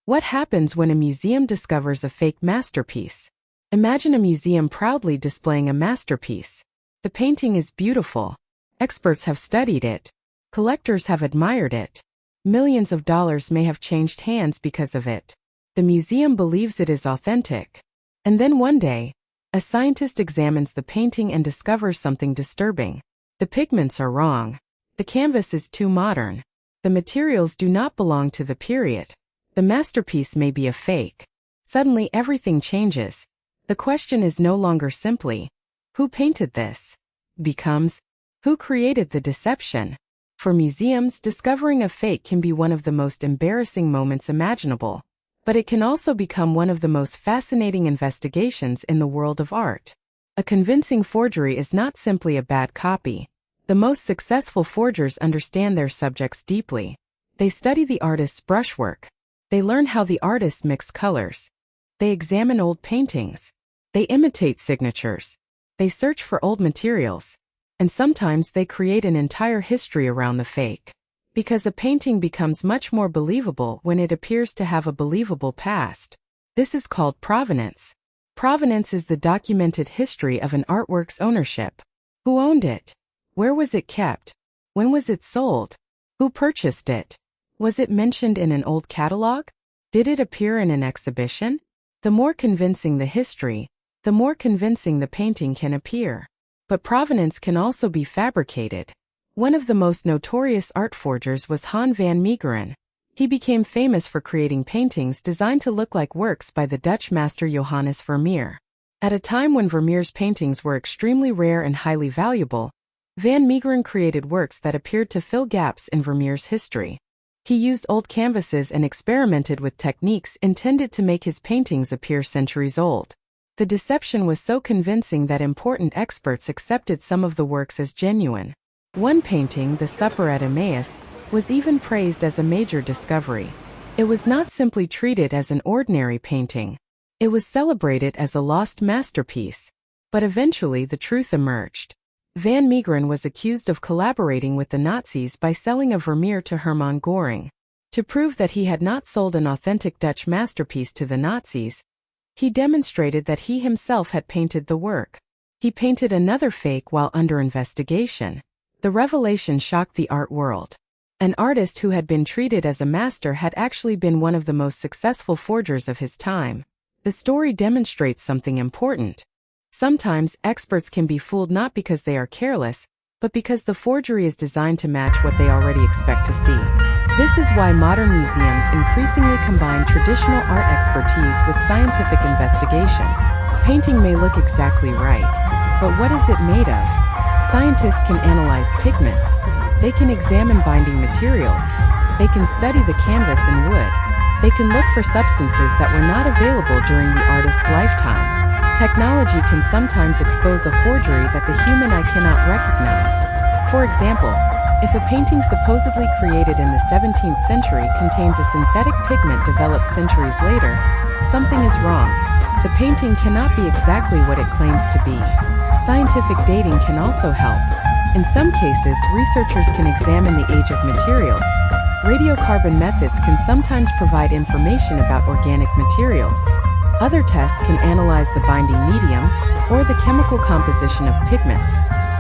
What happens when a museum discovers a fake masterpiece? Imagine a museum proudly displaying a masterpiece. The painting is beautiful. Experts have studied it. Collectors have admired it. Millions of dollars may have changed hands because of it. The museum believes it is authentic. And then one day, a scientist examines the painting and discovers something disturbing. The pigments are wrong. The canvas is too modern. The materials do not belong to the period. The masterpiece may be a fake. Suddenly everything changes. The question is no longer simply, who painted this? Becomes, who created the deception? For museums, discovering a fake can be one of the most embarrassing moments imaginable. But it can also become one of the most fascinating investigations in the world of art. A convincing forgery is not simply a bad copy. The most successful forgers understand their subjects deeply. They study the artist's brushwork. They learn how the artist mixed colors. They examine old paintings. They imitate signatures. They search for old materials. And sometimes they create an entire history around the fake. Because a painting becomes much more believable when it appears to have a believable past. This is called provenance. Provenance is the documented history of an artwork's ownership. Who owned it? Where was it kept? When was it sold? Who purchased it? Was it mentioned in an old catalog? Did it appear in an exhibition? The more convincing the history, the more convincing the painting can appear. But provenance can also be fabricated. One of the most notorious art forgers was Jan van Meegeren. He became famous for creating paintings designed to look like works by the Dutch master Johannes Vermeer. At a time when Vermeer's paintings were extremely rare and highly valuable, Van Meegeren created works that appeared to fill gaps in Vermeer's history. He used old canvases and experimented with techniques intended to make his paintings appear centuries old. The deception was so convincing that important experts accepted some of the works as genuine. One painting, The Supper at Emmaus, was even praised as a major discovery. It was not simply treated as an ordinary painting. It was celebrated as a lost masterpiece. But eventually the truth emerged. Van Meegeren was accused of collaborating with the Nazis by selling a Vermeer to Hermann Göring. To prove that he had not sold an authentic Dutch masterpiece to the Nazis, he demonstrated that he himself had painted the work. He painted another fake while under investigation. The revelation shocked the art world. An artist who had been treated as a master had actually been one of the most successful forgers of his time. The story demonstrates something important. Sometimes experts can be fooled not because they are careless, but because the forgery is designed to match what they already expect to see. This is why modern museums increasingly combine traditional art expertise with scientific investigation. Painting may look exactly right, but what is it made of? Scientists can analyze pigments. They can examine binding materials. They can study the canvas and wood. They can look for substances that were not available during the artist's lifetime. Technology can sometimes expose a forgery that the human eye cannot recognize. For example, if a painting supposedly created in the 17th century contains a synthetic pigment developed centuries later, something is wrong. The painting cannot be exactly what it claims to be. Scientific dating can also help. In some cases, researchers can examine the age of materials. Radiocarbon methods can sometimes provide information about organic materials. Other tests can analyze the binding medium or the chemical composition of pigments.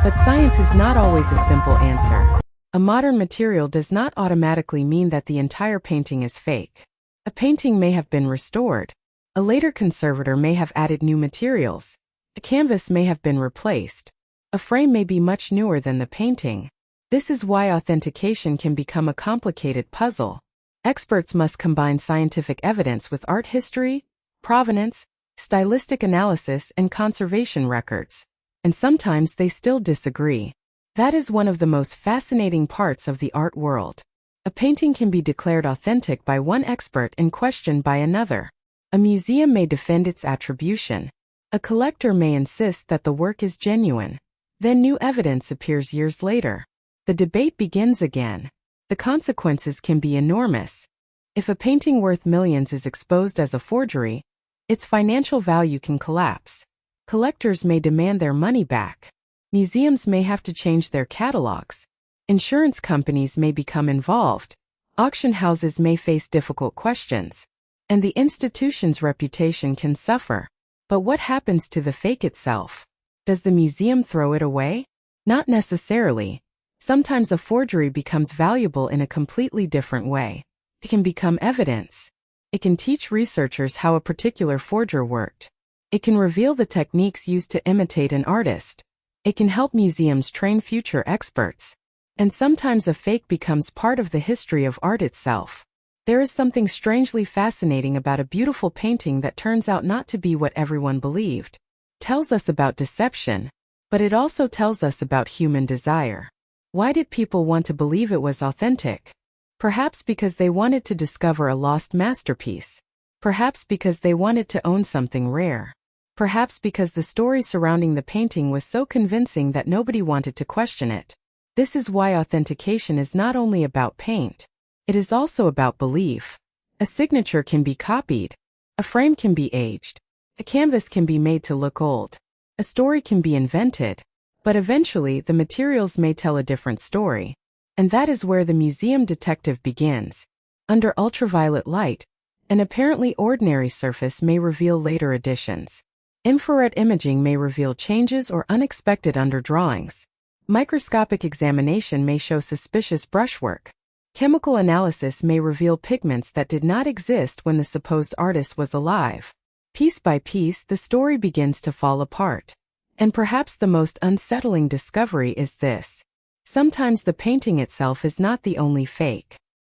But science is not always a simple answer. A modern material does not automatically mean that the entire painting is fake. A painting may have been restored. A later conservator may have added new materials. A canvas may have been replaced. A frame may be much newer than the painting. This is why authentication can become a complicated puzzle. Experts must combine scientific evidence with art history, provenance, stylistic analysis, and conservation records. And sometimes they still disagree. That is one of the most fascinating parts of the art world. A painting can be declared authentic by one expert and questioned by another. A museum may defend its attribution. A collector may insist that the work is genuine. Then new evidence appears years later. The debate begins again. The consequences can be enormous. If a painting worth millions is exposed as a forgery, its financial value can collapse. Collectors may demand their money back. Museums may have to change their catalogs. Insurance companies may become involved. Auction houses may face difficult questions. and the institution's reputation can suffer. But what happens to the fake itself? Does the museum throw it away? Not necessarily. Sometimes a forgery becomes valuable in a completely different way. It can become evidence. It can teach researchers how a particular forger worked. It can reveal the techniques used to imitate an artist. It can help museums train future experts. And sometimes a fake becomes part of the history of art itself. There is something strangely fascinating about a beautiful painting that turns out not to be what everyone believed. It tells us about deception, but it also tells us about human desire. Why did people want to believe it was authentic? Perhaps because they wanted to discover a lost masterpiece. Perhaps because they wanted to own something rare. Perhaps because the story surrounding the painting was so convincing that nobody wanted to question it. This is why authentication is not only about paint. It is also about belief. A signature can be copied. A frame can be aged. A canvas can be made to look old. A story can be invented. But eventually, the materials may tell a different story. And that is where the museum detective begins. Under ultraviolet light, an apparently ordinary surface may reveal later additions. Infrared imaging may reveal changes or unexpected underdrawings. Microscopic examination may show suspicious brushwork. Chemical analysis may reveal pigments that did not exist when the supposed artist was alive. Piece by piece, the story begins to fall apart. And perhaps the most unsettling discovery is this. Sometimes the painting itself is not the only fake.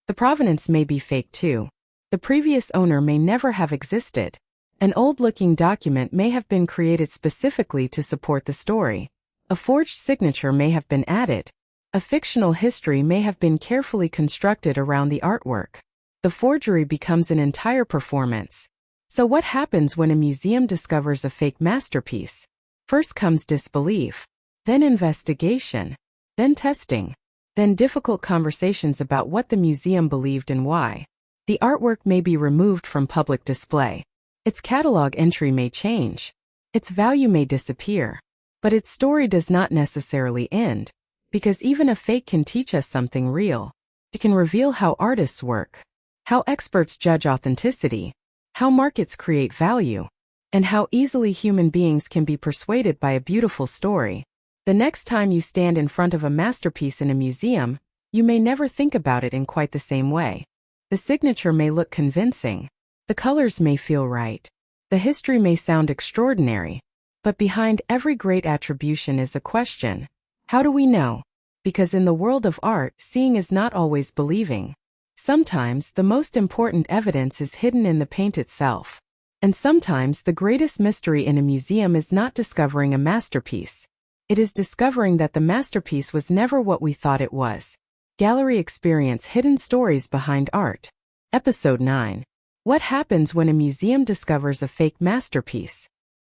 The provenance may be fake too. The previous owner may never have existed. An old-looking document may have been created specifically to support the story. A forged signature may have been added. A fictional history may have been carefully constructed around the artwork. The forgery becomes an entire performance. So what happens when a museum discovers a fake masterpiece? First comes disbelief, then investigation, then testing, then difficult conversations about what the museum believed and why. The artwork may be removed from public display. Its catalog entry may change. Its value may disappear. But its story does not necessarily end, because even a fake can teach us something real. It can reveal how artists work, how experts judge authenticity, how markets create value, and how easily human beings can be persuaded by a beautiful story. The next time you stand in front of a masterpiece in a museum, you may never think about it in quite the same way. The signature may look convincing. The colors may feel right. The history may sound extraordinary. But behind every great attribution is a question. How do we know? Because in the world of art, seeing is not always believing. Sometimes the most important evidence is hidden in the paint itself. And sometimes the greatest mystery in a museum is not discovering a masterpiece. It is discovering that the masterpiece was never what we thought it was. Gallery Experience: Hidden Stories Behind Art. Episode 9. What happens when a museum discovers a fake masterpiece?